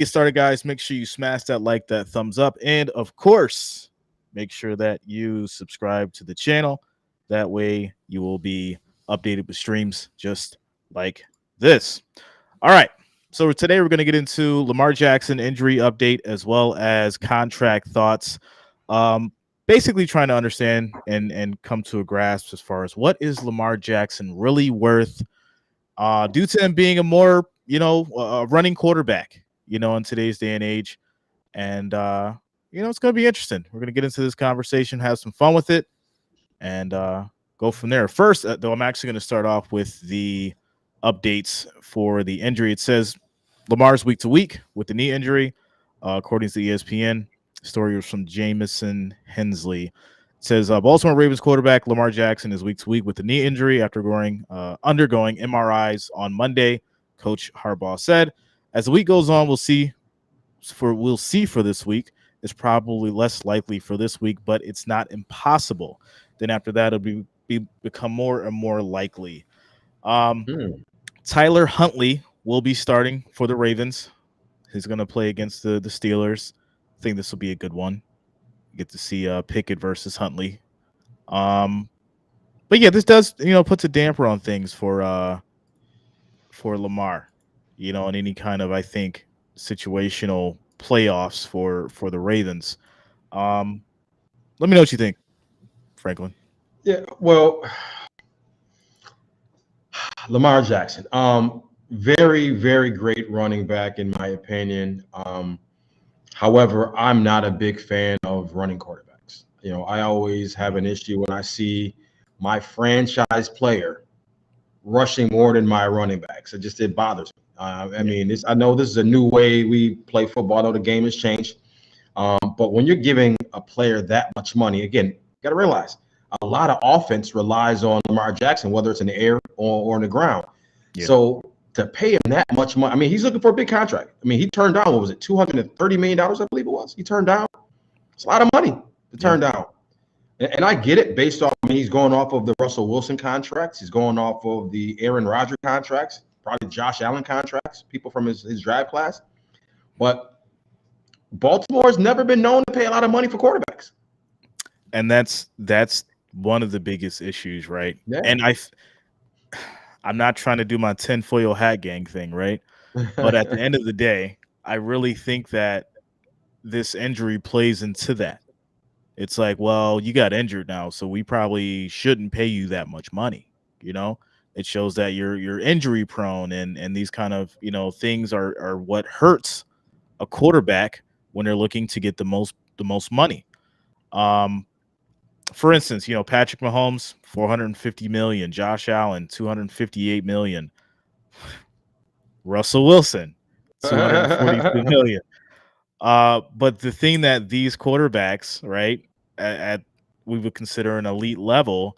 Get started, guys. Make sure you smash that like, that thumbs up, and of course, make sure that you subscribe to the channel. That way, you will be updated with streams just like this. All right. So today we're going to get into Lamar Jackson injury update as well as contract thoughts. Basically trying to understand and come to a grasp as far as what is Lamar Jackson really worth due to him being a more, running quarterback, in today's day and age. And, it's going to be interesting. We're going to get into this conversation, have some fun with it, and go from there. First, though, I'm actually going to start off with the updates for the injury. It says Lamar's week to week with the knee injury, according to ESPN. Story was from Jamison Hensley. It says Baltimore Ravens quarterback Lamar Jackson is week to week with the knee injury after undergoing MRIs on Monday. Coach Harbaugh said, as the week goes on, we'll see for this week. It's probably less likely for this week, but it's not impossible. Then after that, it'll become more and more likely. Tyler Huntley will be starting for the Ravens. He's going to play against the Steelers. I think this will be a good one. You get to see Pickett versus Huntley. But yeah, this does, puts a damper on things for Lamar, in any kind of, I think, situational playoffs for the Ravens. Let me know what you think, Franklin. Yeah, well, Lamar Jackson, very, very great running back in my opinion. However, I'm not a big fan of running quarterbacks. I always have an issue when I see my franchise player rushing more than my running backs. It bothers me. I know this is a new way we play football. I know the game has changed. But when you're giving a player that much money, again, you got to realize a lot of offense relies on Lamar Jackson, whether it's in the air or on the ground. Yeah. So to pay him that much money, he's looking for a big contract. He turned down, what was it, $230 million, I believe it was. He turned down. It's a lot of money to turn down. And I get it based off, he's going off of the Russell Wilson contracts. He's going off of the Aaron Rodgers contracts, probably Josh Allen contracts, people from his draft class. But Baltimore has never been known to pay a lot of money for quarterbacks. And that's one of the biggest issues, right? Yeah. And I'm not trying to do my tinfoil hat gang thing, right? But at the end of the day, I really think that this injury plays into that. It's like, well, you got injured now, so we probably shouldn't pay you that much money. It shows that you're injury prone, and these kind of things are what hurts a quarterback when they're looking to get the most money. For instance, Patrick Mahomes, $450 million, Josh Allen, $258 million, Russell Wilson, $242 million. But the thing that these quarterbacks, right, at we would consider an elite level,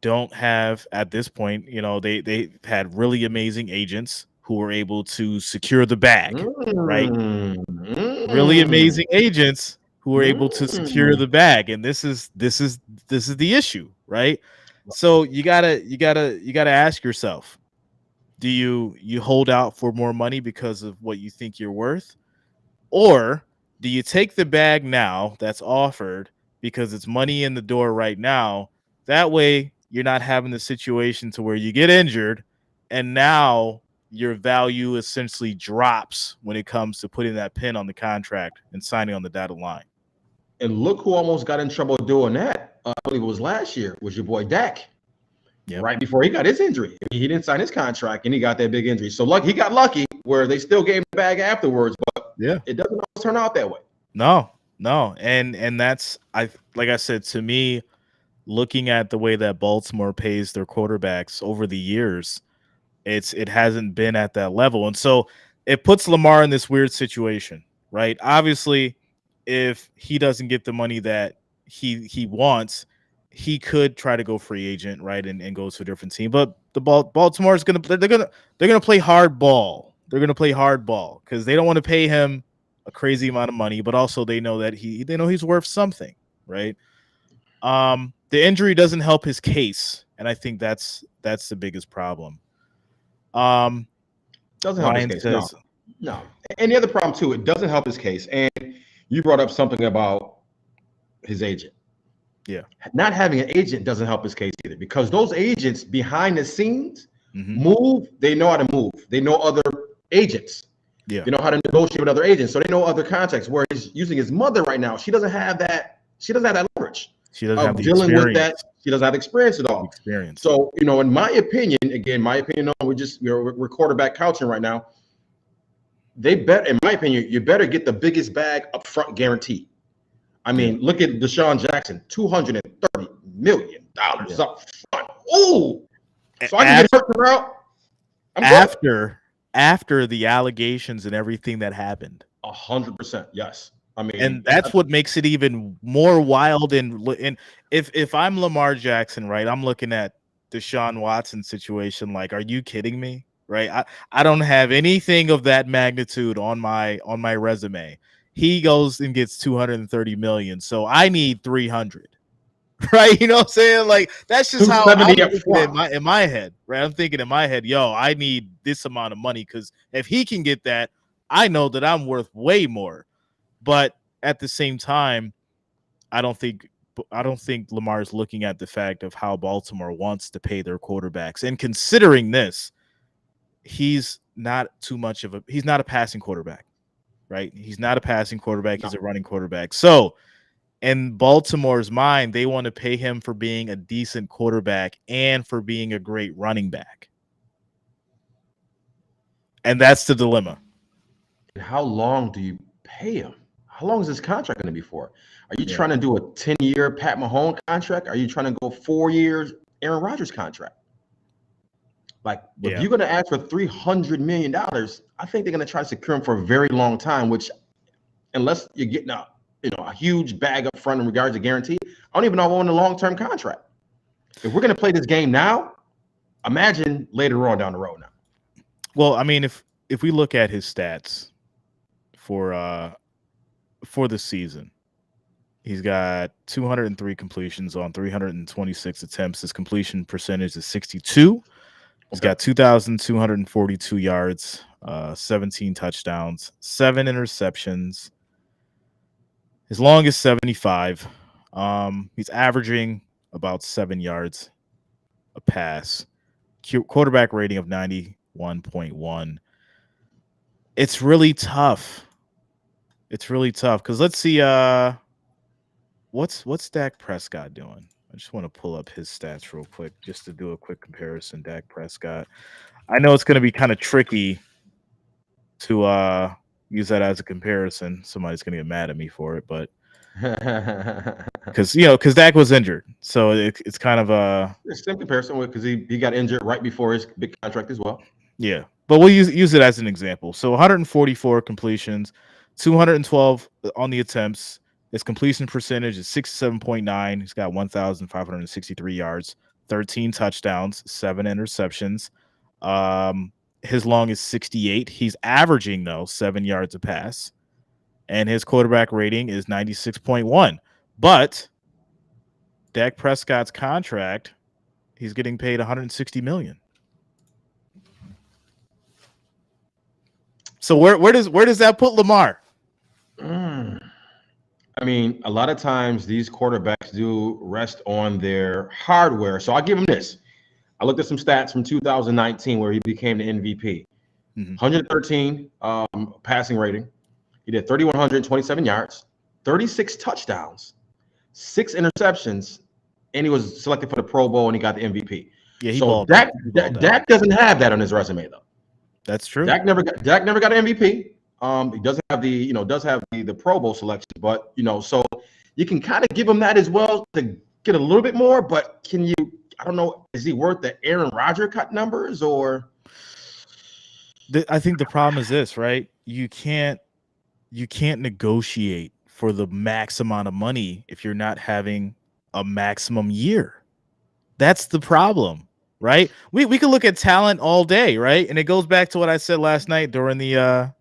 don't have at this point, they had really amazing agents who were able to secure the bag, right? Really amazing agents who were able to secure the bag, and this is the issue, right? So you gotta ask yourself, do you hold out for more money because of what you think you're worth, or do you take the bag now that's offered because it's money in the door right now? That way you're not having the situation to where you get injured and now your value essentially drops when it comes to putting that pin on the contract and signing on the dotted line. And look who almost got in trouble doing that. I believe it was last year, was your boy Dak. Yep. Right before he got his injury. He didn't sign his contract and he got that big injury. So he got lucky where they still gave him the bag afterwards, but it doesn't always turn out that way. No. And that's, like I said, to me, looking at the way that Baltimore pays their quarterbacks over the years, it hasn't been at that level. And so it puts Lamar in this weird situation, right? Obviously, if he doesn't get the money that he wants, he could try to go free agent, right, and go to a different team. But the Baltimore is gonna play hard ball. They're gonna play hard ball because they don't want to pay him a crazy amount of money, but also they know that he's worth something, right? The injury doesn't help his case, and I think that's the biggest problem. Doesn't help his case. No. And the other problem too, it doesn't help his case. And you brought up something about his agent. Yeah. Not having an agent doesn't help his case either, because those agents behind the scenes Mm-hmm. move. They know how to move. They know other agents. Yeah. They know how to negotiate with other agents, so they know other contacts. Where he's using his mother right now, she doesn't have that. She doesn't have that leverage She doesn't of have the dealing with experience. that. She doesn't have experience at all. Experience. So, in my opinion, again, we're quarterback couching right now. In my opinion, you better get the biggest bag up front guaranteed. I mean, look at Deshaun Jackson, $230 million up front. Ooh, so I can get hurt around. After the allegations and everything that happened. 100%, yes. I mean, and that's what makes it even more wild. And if I'm Lamar Jackson, right, I'm looking at Deshaun Watson situation. Like, are you kidding me? Right? I don't have anything of that magnitude on my resume. He goes and gets 230 million, so I need 300. Right? You know what I'm saying? Like, that's just how I'm thinking in my head. Right? I'm thinking in my head, yo, I need this amount of money, because if he can get that, I know that I'm worth way more. But at the same time, I don't think Lamar's looking at the fact of how Baltimore wants to pay their quarterbacks. And considering this, he's not a passing quarterback, right? He's not a passing quarterback. No. He's a running quarterback. So in Baltimore's mind, they want to pay him for being a decent quarterback and for being a great running back. And that's the dilemma. And how long do you pay him? How long is this contract going to be for? Are you trying to do a 10-year Pat Mahomes contract? Are you trying to go 4 years Aaron Rodgers contract? Like, if you're going to ask for $300 million, I think they're going to try to secure him for a very long time, which, unless you're getting a huge bag up front in regards to guarantee, I don't even know if I want a long-term contract. If we're going to play this game now, imagine later on down the road now. Well, I mean, if we look at his stats for the season, he's got 203 completions on 326 attempts. His completion percentage is 62. He's got 2,242 yards, 17 touchdowns, 7 interceptions. His long is 75. He's averaging about 7 yards a pass. Quarterback rating of 91.1. It's really tough. Because let's see, what's Dak Prescott doing? I just want to pull up his stats real quick just to do a quick comparison. Dak Prescott. I know it's going to be kind of tricky to use that as a comparison. Somebody's going to get mad at me for it, but because Dak was injured, so it's kind of a same comparison because he got injured right before his big contract as well. Yeah, but we'll use it as an example. So 144 completions, 212 on the attempts. His completion percentage is 67.9. He's got 1,563 yards, 13 touchdowns, 7 interceptions. His long is 68. He's averaging, though, 7 yards a pass. And his quarterback rating is 96.1. But Dak Prescott's contract, he's getting paid $160 million. So where does that put Lamar? I mean, a lot of times these quarterbacks do rest on their hardware. So I'll give him this. I looked at some stats from 2019 where he became the MVP. 113 passing rating. He did 3,127 yards, 36 touchdowns, 6 interceptions, and he was selected for the Pro Bowl and he got the MVP. Yeah, so Dak doesn't have that on his resume though. That's true. Dak never got an MVP. He doesn't have the Pro Bowl selection, but so you can kind of give him that as well to get a little bit more. But can you? I don't know. Is he worth the Aaron Rodgers cut numbers or? I think the problem is this, right? You can't negotiate for the max amount of money if you're not having a maximum year. That's the problem, right? We could look at talent all day, right? And it goes back to what I said last night during the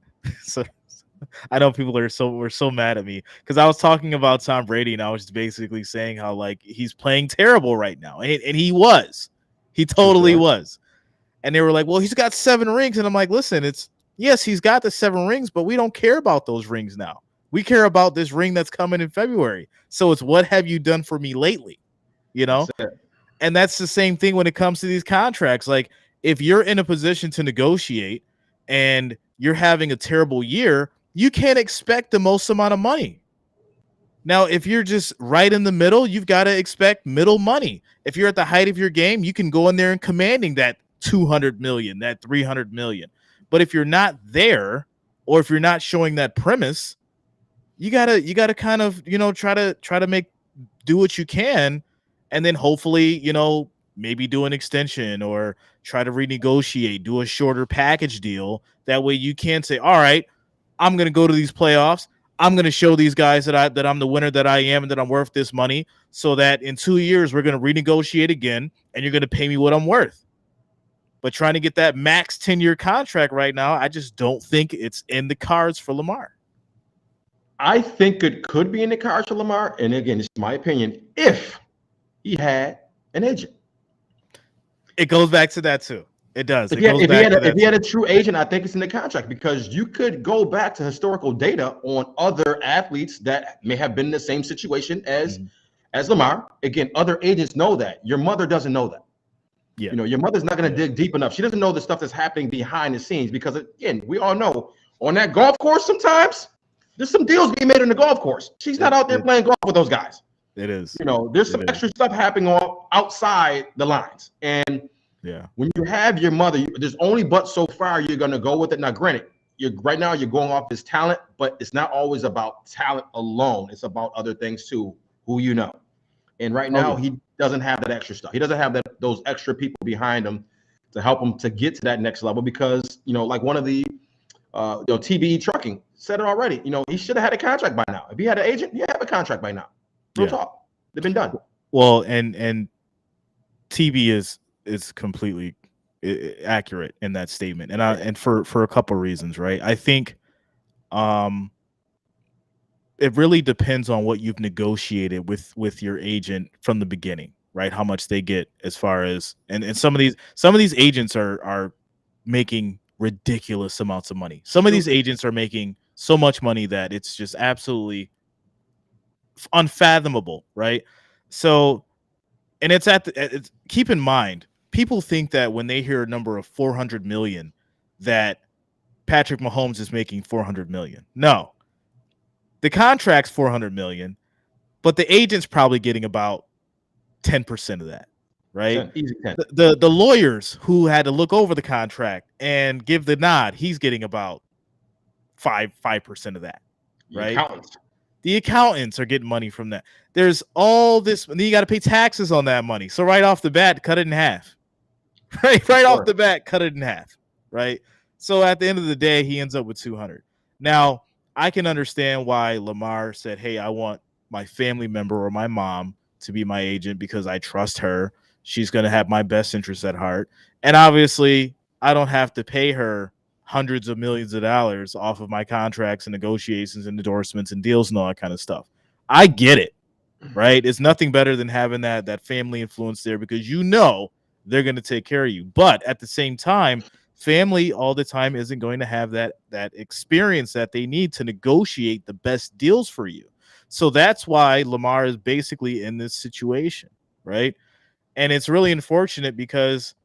so I know people were so mad at me because I was talking about Tom Brady and I was just basically saying how like he's playing terrible right now, and he totally was, and they were like, well, he's got 7 rings, and I'm like, listen, it's Yes, he's got the 7 rings, but we don't care about those rings now. We care about this ring that's coming in February. So it's what have you done for me lately? You know? And that's the same thing when it comes to these contracts. Like, if you're in a position to negotiate and you're having a terrible year, you can't expect the most amount of money. Now, if you're just right in the middle, you've got to expect middle money. If you're at the height of your game, you can go in there and commanding that 200 million, that 300 million. But if you're not there, or if you're not showing that premise, you gotta kind of, try to do what you can, and then hopefully, maybe do an extension or try to renegotiate, do a shorter package deal. That way you can say, all right, I'm going to go to these playoffs. I'm going to show these guys that I'm the winner that I am and that I'm worth this money, so that in 2 years we're going to renegotiate again and you're going to pay me what I'm worth. But trying to get that max 10-year contract right now, I just don't think it's in the cards for Lamar. I think it could be in the cards for Lamar. And again, it's my opinion, if he had an agent. It goes back to that too. It does. If he had a true agent, I think it's in the contract, because you could go back to historical data on other athletes that may have been in the same situation as Lamar. Again, other agents know that. Your mother doesn't know that. Yeah. Your mother's not going to dig deep enough. She doesn't know the stuff that's happening behind the scenes, because again, we all know on that golf course sometimes there's some deals being made on the golf course. She's not out there playing golf with those guys. It is. There's some extra stuff happening outside the lines. And when you have your mother, there's only but so far you're going to go with it. Now, granted, right now you're going off his talent, but it's not always about talent alone. It's about other things too, who you know. And right now he doesn't have that extra stuff. He doesn't have those extra people behind him to help him to get to that next level, because, like one of the TBE Trucking said it already. He should have had a contract by now. If he had an agent, he'd have a contract by now. Real talk. They've been done. Well, and TB is completely accurate in that statement, and for a couple of reasons, right? I think it really depends on what you've negotiated with your agent from the beginning, right? How much they get, as far as and some of these agents are making ridiculous amounts of money. Some of these agents are making so much money that it's just absolutely unfathomable, right? So, and it's keep in mind, people think that when they hear a number of 400 million, that Patrick Mahomes is making 400 million. No, the contract's 400 million, but the agent's probably getting about 10% of that, right? 10, easy 10. The lawyers who had to look over the contract and give the nod, he's getting about 5% of that, right? The accountants are getting money from that. There's all this, and then you got to pay taxes on that money. So right off the bat, cut it in half. Right off the bat, cut it in half, right? So at the end of the day, he ends up with 200. Now, I can understand why Lamar said, hey, I want my family member or my mom to be my agent because I trust her. She's going to have my best interests at heart. And obviously, I don't have to pay her hundreds of millions of dollars off of my contracts and negotiations and endorsements and deals and all that kind of stuff. I get it, right? It's nothing better than having that family influence there, because they're going to take care of you. But at the same time, family all the time isn't going to have that experience that they need to negotiate the best deals for you. So that's why Lamar is basically in this situation, right? And it's really unfortunate, because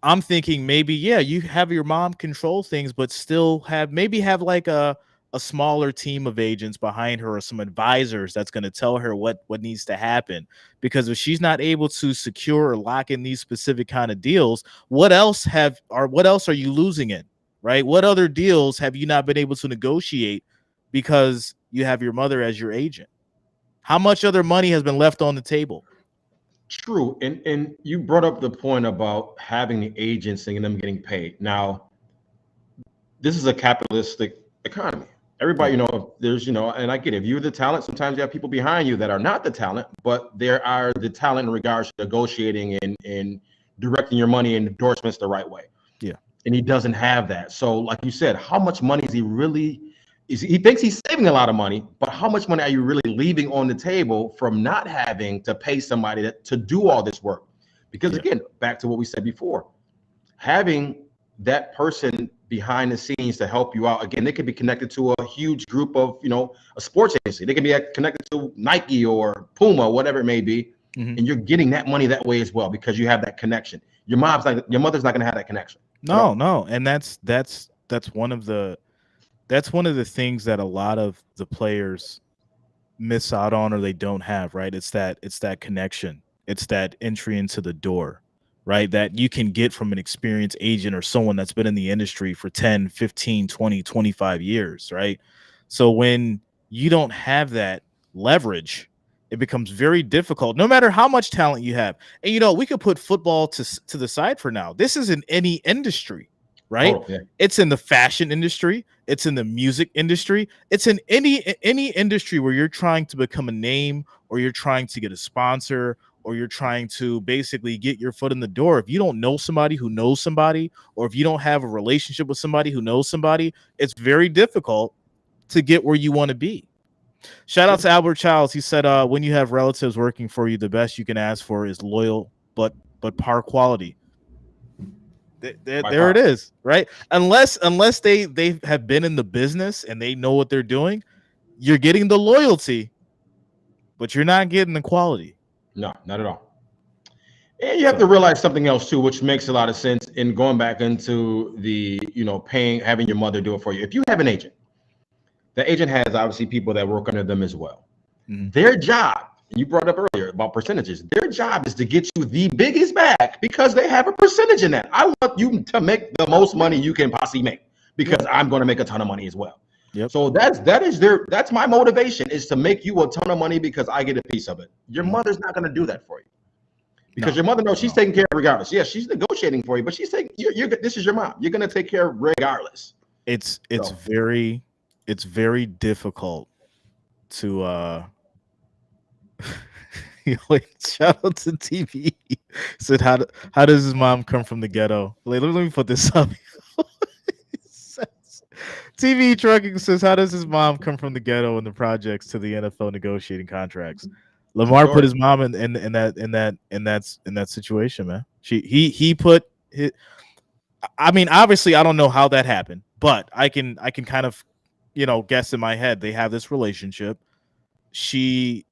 I'm thinking maybe, you have your mom control things, but still have like a smaller team of agents behind her, or some advisors that's going to tell her what needs to happen. Because if she's not able to secure or lock in these specific kind of deals, what else are you losing in, right? What other deals have you not been able to negotiate because you have your mother as your agent? How much other money has been left on the table? True. And you brought up the point about having the agents and them getting paid. Now, this is a capitalistic economy. Everybody, there's, and I get it. If you're the talent, sometimes you have people behind you that are not the talent, but there are the talent in regards to negotiating and directing your money and endorsements the right way. Yeah. And he doesn't have that. So like you said, how much money is he really, he thinks he's saving a lot of money, but how much money are you really leaving on the table from not having to pay somebody to do all this work? Because again, back to what we said before, having that person behind the scenes to help you out. Again, they could be connected to a huge group of, a sports agency. They can be connected to Nike or Puma, whatever it may be. Mhm. And you're getting that money that way as well because you have that connection. Your mother's not going to have that connection. No. And that's one of the things that a lot of the players miss out on or they don't have, right? It's that connection. It's that entry into the door, right? That you can get from an experienced agent or someone that's been in the industry for 10, 15, 20, 25 years, right? So when you don't have that leverage, it becomes very difficult no matter how much talent you have. And we could put football to the side for now. This is in any industry, right? Oh, yeah. It's in the fashion industry, it's in the music industry, it's in any industry where you're trying to become a name or you're trying to get a sponsor or you're trying to basically get your foot in the door. If you don't know somebody who knows somebody, or if you don't have a relationship with somebody who knows somebody, it's very difficult to get where you want to be. Shout out to Albert Childs. He said, when you have relatives working for you, the best you can ask for is loyal but par quality. There it is, right? Unless they have been in the business and they know what they're doing, you're getting the loyalty, but you're not getting the quality. No, not at all. And you have to realize something else too, which makes a lot of sense in going back into the, having your mother do it for you. If you have an agent, the agent has obviously people that work under them as well. Mm-hmm. Their job, and you brought up earlier about percentages, their job is to get you the biggest bag because they have a percentage in that. I want you to make the most money you can possibly make because I'm going to make a ton of money as well. Yep. So that's my motivation, is to make you a ton of money because I get a piece of it. Your mother's not going to do that for you because your mother knows she's taking care of regardless. Yes, she's negotiating for you, but she's taking this is your mom. You're going to take care of regardless. It's very difficult to shout out to TV. Said how does his mom come from the ghetto? Let me put this up. TV Trucking says, how does his mom come from the ghetto and the projects to the NFL negotiating contracts? Lamar put his mom in that situation, man. He put his, I mean, obviously I don't know how that happened, but I can kind of guess in my head. They have this relationship. She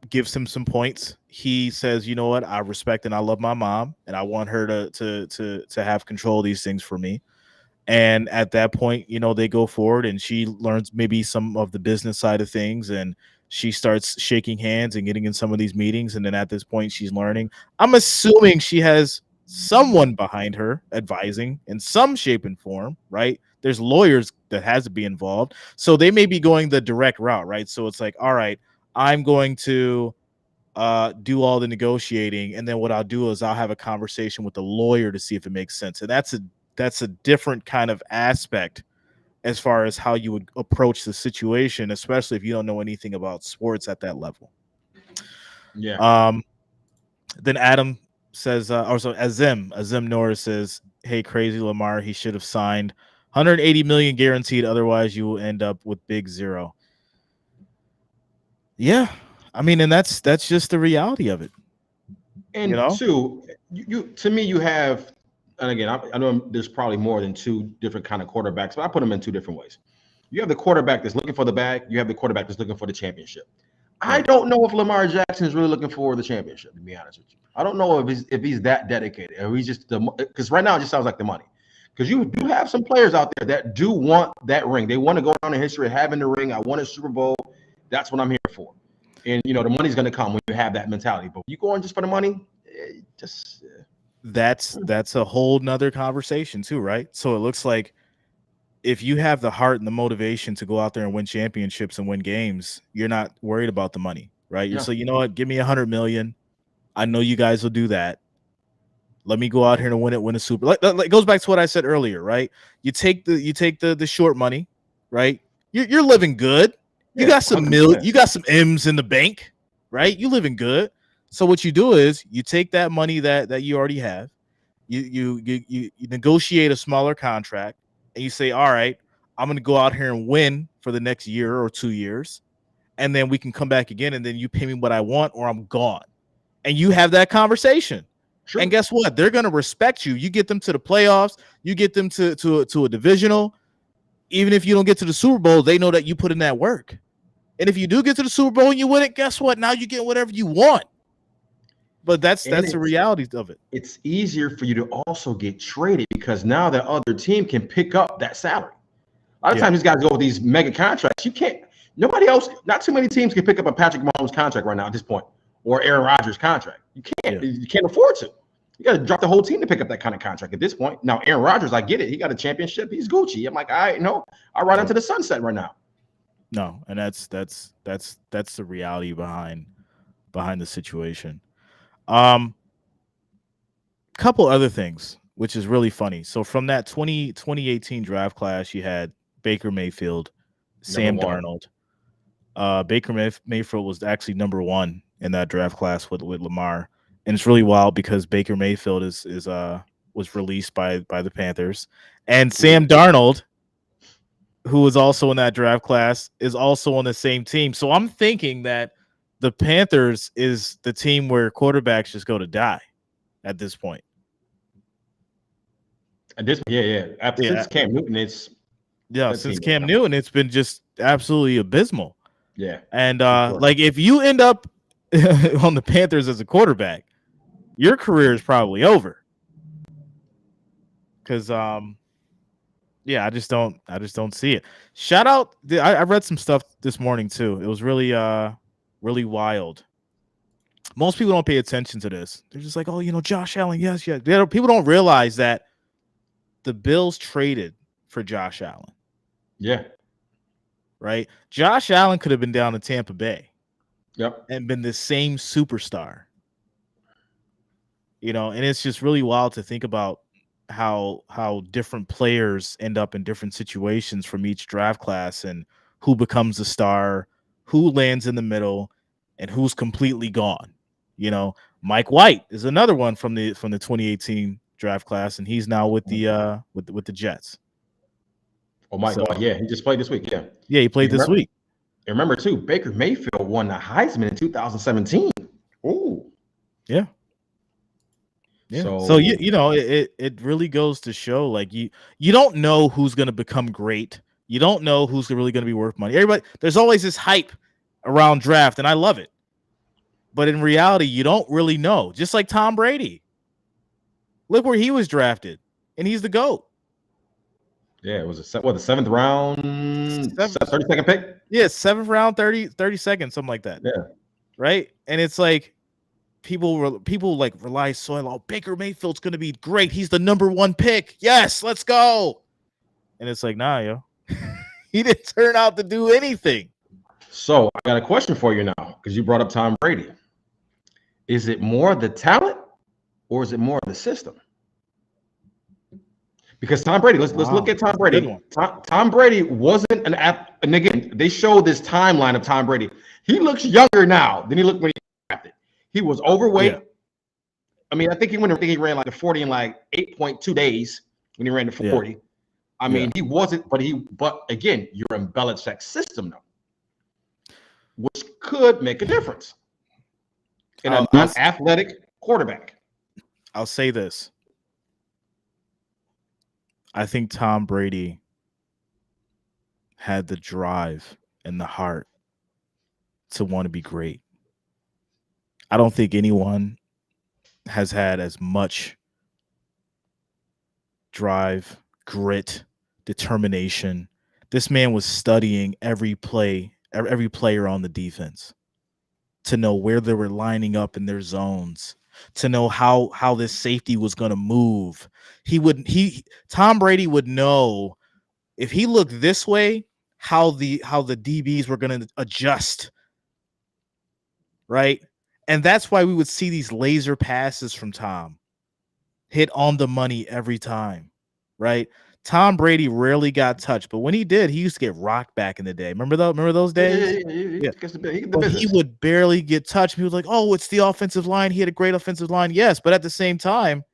gives him some points. He says, you know what, I respect and I love my mom and I want her to have control of these things for me. And at that point, they go forward and she learns maybe some of the business side of things and she starts shaking hands and getting in some of these meetings. And then at this point, she's learning. I'm assuming she has someone behind her advising in some shape and form, right? There's lawyers that has to be involved. So they may be going the direct route, right? So it's like, all right, I'm going to do all the negotiating. And then what I'll do is I'll have a conversation with the lawyer to see if it makes sense. And that's a different kind of aspect as far as how you would approach the situation, especially if you don't know anything about sports at that level. Yeah. Then Adam says, Azim Norris says, hey, crazy Lamar, he should have signed 180 million guaranteed. Otherwise you will end up with big zero. Yeah. I mean, and that's just the reality of it. And two, you to me, you have, and again, I know there's probably more than two different kind of quarterbacks, but I put them in two different ways. You have the quarterback that's looking for the bag. You have the quarterback that's looking for the championship. Right. I don't know if Lamar Jackson is really looking for the championship, to be honest with you. I don't know if he's that dedicated, or he's just because right now it just sounds like the money. Because you do have some players out there that do want that ring. They want to go down in history of having the ring. I won a Super Bowl. That's what I'm here for. And the money's going to come when you have that mentality. But you go on just for the money, that's a whole nother conversation too, right? So it looks like if you have the heart and the motivation to go out there and win championships and win games, you're not worried about the money, right? You're saying, you know what, give me 100 million. I know you guys will do that. Let me go out here and win a super. It goes back to what I said earlier, right? You take the short money, right? You're living good. You got some you got some M's in the bank, right? You living good. So what you do is you take that money that you already have, you negotiate a smaller contract, and you say, all right, I'm going to go out here and win for the next year or 2 years, and then we can come back again, and then you pay me what I want, or I'm gone. And you have that conversation. Sure. And guess what? They're going to respect you. You get them to the playoffs. You get them to a divisional. Even if you don't get to the Super Bowl, they know that you put in that work. And if you do get to the Super Bowl and you win it, guess what? Now you get whatever you want. But that's the reality of it. It's easier for you to also get traded because now the other team can pick up that salary. A lot of times these guys go with these mega contracts. You can't. Nobody else. Not too many teams can pick up a Patrick Mahomes contract right now at this point, or Aaron Rodgers contract. You can't. Yeah. You can't afford to. You got to drop the whole team to pick up that kind of contract at this point. Now Aaron Rodgers, I get it. He got a championship. He's Gucci. I'm like, I ride into the sunset right now. No, and that's the reality behind the situation. Couple other things, which is really funny. So from that 2018 draft class, you had Baker Mayfield, Sam Darnold. Baker Mayfield was actually number 1 in that draft class with Lamar, and it's really wild because Baker Mayfield was released by the Panthers, and Sam Darnold, who was also in that draft class, is also on the same team. So I'm thinking that the Panthers is the team where quarterbacks just go to die at this point. Since Cam Newton, since Cam Newton, it's been just absolutely abysmal. Yeah, and like if you end up on the Panthers as a quarterback, your career is probably over. Because I just don't see it. Shout out! I read some stuff this morning too. It was really really wild. Most people don't pay attention to this. They're just like, oh, Josh Allen, yes. People don't realize that the Bills traded for Josh Allen. Yeah. Right? Josh Allen could have been down in Tampa Bay. Yep. And been the same superstar. And it's just really wild to think about how different players end up in different situations from each draft class and who becomes the star, who lands in the middle, and who's completely gone. Mike White is another one from the 2018 draft class, and he's now with the Jets. Oh my God! Yeah, he just played this week. Yeah, he played this week. And remember too, Baker Mayfield won the Heisman in 2017. Ooh, yeah. So it really goes to show, like, you don't know who's going to become great. You don't know who's really going to be worth money. There's always this hype around draft, and I love it. But in reality, you don't really know. Just like Tom Brady. Look where he was drafted, and he's the GOAT. Yeah, it was the 7th round, 32nd pick? Yeah, 7th round, 30 seconds, something like that. Yeah. Right? And it's like people like rely so on, Baker Mayfield's going to be great. He's the number 1 pick. Yes, let's go. And it's like, nah, yo. He didn't turn out to do anything. So I got a question for you now, because you brought up Tom Brady. Is it more the talent or is it more the system? Because Tom Brady, let's look at Tom Brady. Tom Brady wasn't an app, and again, they show this timeline of Tom Brady. He looks younger now than he looked when he drafted. He was overweight. Yeah. I mean, I think he ran like the 40 in like 8.2 days when he ran the 40. Yeah. I mean, he wasn't, but again, you're in Belichick's system now, which could make a difference in an athletic quarterback. I'll say this. I think Tom Brady had the drive and the heart to want to be great. I don't think anyone has had as much drive, grit, determination. This man was studying every player on the defense to know where they were lining up in their zones, to know how this safety was going to move. Tom Brady would know if he looked this way, how the DBs were going to adjust. Right? And that's why we would see these laser passes from Tom hit on the money every time. Right? Tom Brady rarely got touched, but when he did, he used to get rocked back in the day. Remember those days? Yeah. He would barely get touched. He was like, oh, it's the offensive line. He had a great offensive line. Yes, but at the same time,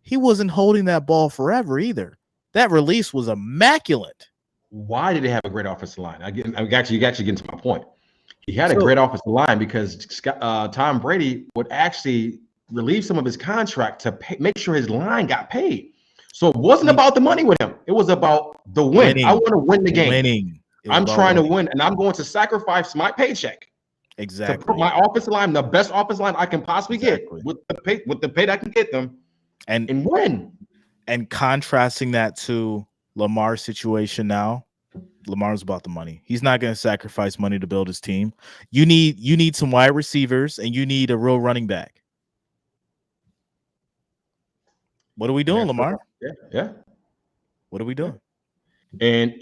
he wasn't holding that ball forever either. That release was immaculate. Why did he have a great offensive line? You actually getting to my point. He had a great offensive line because Tom Brady would actually relieve some of his contract to make sure his line got paid. So it wasn't about the money with him. It was about the win. Winning. I want to win the game. Winning. I'm trying to win, and I'm going to sacrifice my paycheck exactly to put my offensive line, the best offensive line I can possibly get, with the pay that I can get them, and win. And contrasting that to Lamar's situation now, Lamar's about the money. He's not going to sacrifice money to build his team. You need some wide receivers, and you need a real running back. What are we doing, Lamar? Yeah. What are we doing? And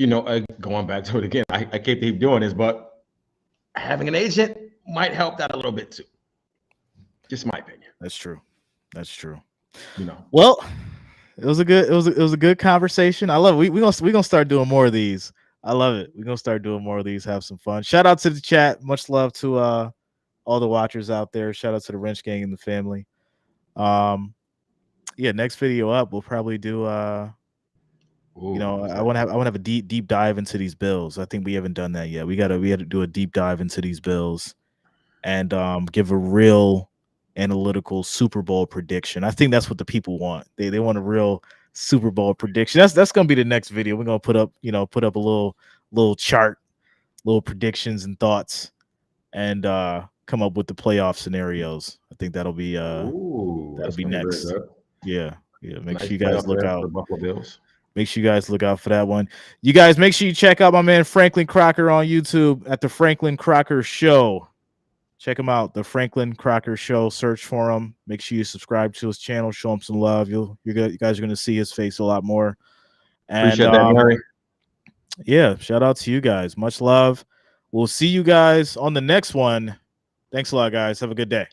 going back to it again, I can't keep doing this, but having an agent might help that a little bit too. Just my opinion. That's true. You know. Well, it was a good conversation. I love it. We're gonna start doing more of these. I love it. We're gonna start doing more of these. Have some fun. Shout out to the chat. Much love to all the watchers out there. Shout out to the Wrench Gang and the family. Yeah, next video up, we'll probably do I want to have a deep dive into these Bills. I think we haven't done that yet. We had to do a deep dive into these Bills and give a real analytical Super Bowl prediction. I think that's what the people want. They want a real Super Bowl prediction. That's gonna be the next video. We're gonna put up a little chart, little predictions and thoughts, and come up with the playoff scenarios. I think that'll be next. Yeah. Make sure you guys look out. The Buffalo Bills. Make sure you guys look out for that one. You guys make sure you check out my man Franklin Crocker on YouTube at the Franklin Crocker Show. Check him out, the Franklin Crocker Show. Search for him. Make sure you subscribe to his channel. Show him some love. You guys are going to see his face a lot more. And, appreciate that, Harry. Yeah, shout out to you guys. Much love. We'll see you guys on the next one. Thanks a lot, guys. Have a good day.